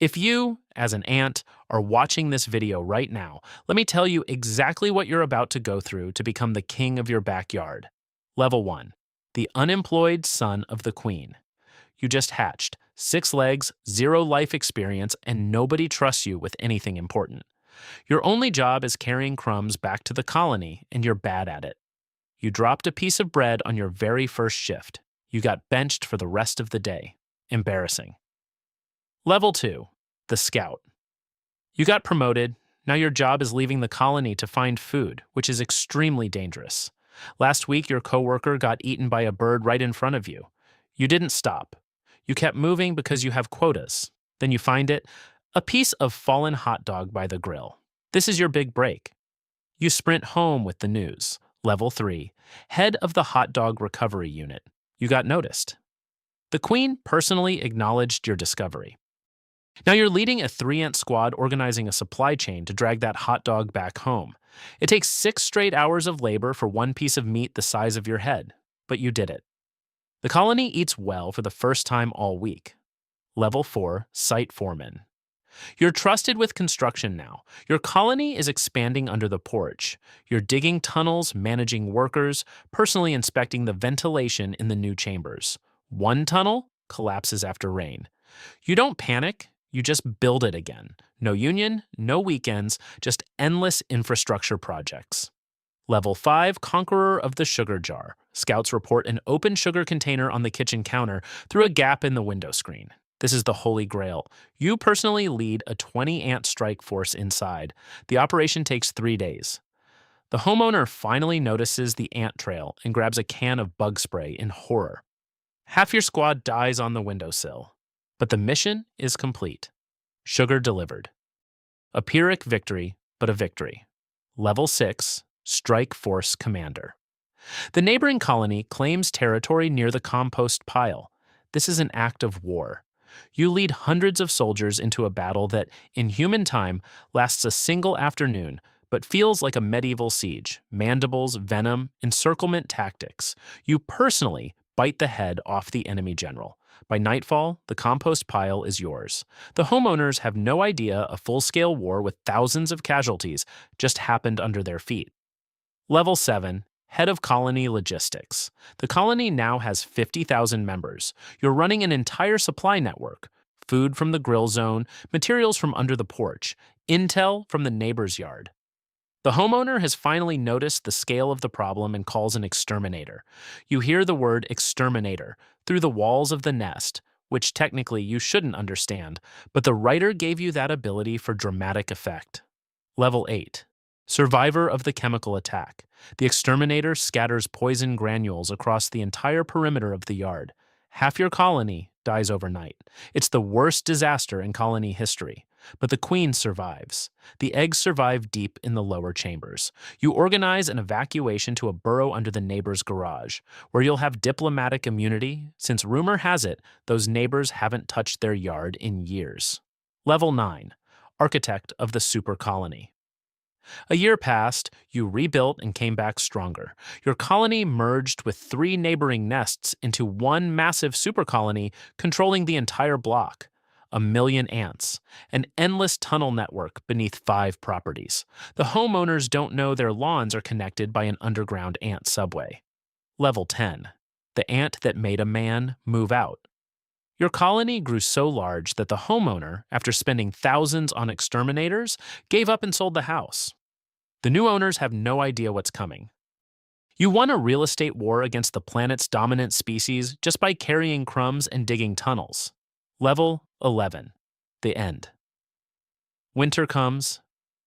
If you, as an ant, are watching this video right now, let me tell you exactly what you're about to go through to become the king of your backyard. Level 1. The unemployed son of the queen. You just hatched, 6 legs, 0 life experience, and nobody trusts you with anything important. Your only job is carrying crumbs back to the colony, and you're bad at it. You dropped a piece of bread on your very first shift. You got benched for the rest of the day. Embarrassing. Level 2. The scout. You got promoted. Now your job is leaving the colony to find food, which is extremely dangerous. Last week, your coworker got eaten by a bird right in front of you. You didn't stop. You kept moving because you have quotas. Then you find it, a piece of fallen hot dog by the grill. This is your big break. You sprint home with the news. Level 3. Head of the hot dog recovery unit. You got noticed. The queen personally acknowledged your discovery. Now you're leading a 3-ant squad organizing a supply chain to drag that hot dog back home. It takes 6 straight hours of labor for one piece of meat the size of your head, but you did it. The colony eats well for the first time all week. Level 4, Site Foreman. You're trusted with construction now. Your colony is expanding under the porch. You're digging tunnels, managing workers, personally inspecting the ventilation in the new chambers. One tunnel collapses after rain. You don't panic, you just build it again. No union, no weekends, just endless infrastructure projects. Level 5, Conqueror of the Sugar Jar. Scouts report an open sugar container on the kitchen counter through a gap in the window screen. This is the holy grail. You personally lead a 20-ant strike force inside. The operation takes 3 days. The homeowner finally notices the ant trail and grabs a can of bug spray in horror. Half your squad dies on the windowsill. But the mission is complete. Sugar delivered. A Pyrrhic victory, but a victory. Level 6, Strike Force Commander. The neighboring colony claims territory near the compost pile. This is an act of war. You lead hundreds of soldiers into a battle that, in human time, lasts a single afternoon, but feels like a medieval siege. Mandibles, venom, encirclement tactics. You personally bite the head off the enemy general. By nightfall, the compost pile is yours. The homeowners have no idea a full-scale war with thousands of casualties just happened under their feet. Level 7, Head of Colony Logistics. The colony now has 50,000 members. You're running an entire supply network. Food from the grill zone, materials from under the porch, intel from the neighbor's yard. The homeowner has finally noticed the scale of the problem and calls an exterminator. You hear the word exterminator through the walls of the nest, which technically you shouldn't understand, but the writer gave you that ability for dramatic effect. Level 8. Survivor of the chemical attack. The exterminator scatters poison granules across the entire perimeter of the yard. Half your colony dies overnight. It's the worst disaster in colony history. But the queen survives. The eggs survive deep in the lower chambers. You organize an evacuation to a burrow under the neighbor's garage, where you'll have diplomatic immunity, since rumor has it those neighbors haven't touched their yard in years. Level 9. Architect of the Super Colony. A year passed, you rebuilt and came back stronger. Your colony merged with 3 neighboring nests into one massive super colony controlling the entire block. 1 million ants, an endless tunnel network beneath 5 properties. The homeowners don't know their lawns are connected by an underground ant subway. Level 10. The ant that made a man move out. Your colony grew so large that the homeowner, after spending thousands on exterminators, gave up and sold the house. The new owners have no idea what's coming. You won a real estate war against the planet's dominant species just by carrying crumbs and digging tunnels. Level 11. The end. Winter comes.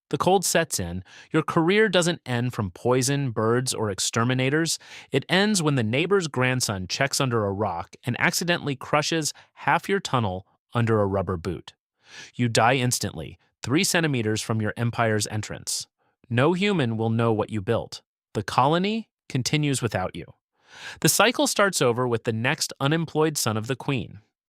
The cold sets in. Your career doesn't end from poison, birds, or exterminators. It ends when the neighbor's grandson checks under a rock and accidentally crushes half your tunnel under a rubber boot. You die instantly, 3 centimeters from your empire's entrance. No human will know what you built. The colony continues without you. The cycle starts over with the next unemployed son of the queen.